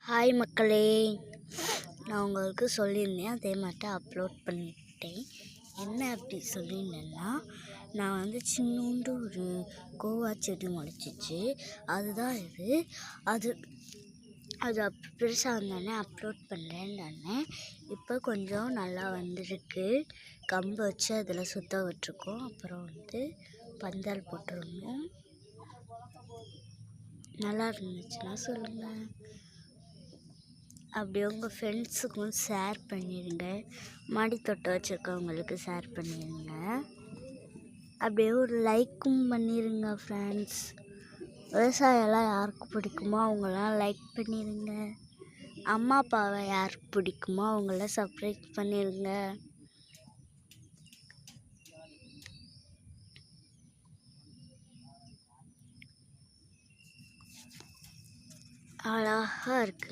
Hi மக்களே, நான் உங்களுக்கு சொல்லியிருந்தேன், அதே மாதிரி அப்லோட் பண்ணிட்டேன். என்ன அப்படி சொல்லியிருந்தேன்னா, நான் சின்னோண்டு ஒரு கோவா செடி முளைச்சிச்சு. அதுதான் இது. அது அது பெருசாக வந்தோடனே அப்லோட் பண்ணுறேன்னு இப்போ கொஞ்சம் நல்லா வந்திருக்கு. கம்பு வச்சு அதில் சுத்த விட்டுருக்கோம். அப்புறம் பந்தல் போட்டுருந்தோம். நல்லா இருந்துச்சுன்னா சொல்லுங்கள். அப்படியே உங்கள் ஃப்ரெண்ட்ஸுக்கும் ஷேர் பண்ணிடுங்க. மாடி தோட்டம் வச்சுருக்கவங்களுக்கு ஷேர் பண்ணிடுங்க. அப்படியே ஒரு லைக்கும் பண்ணிடுங்க ஃப்ரெண்ட்ஸ். விவசாயம்லாம் யாருக்கு பிடிக்குமோ அவங்களாம் லைக் பண்ணிடுங்க. அம்மா அப்பாவை யாருக்கு பிடிக்குமோ அவங்கள சப்ஸ்கிரைப் பண்ணிடுங்க. அழகாக இருக்குது.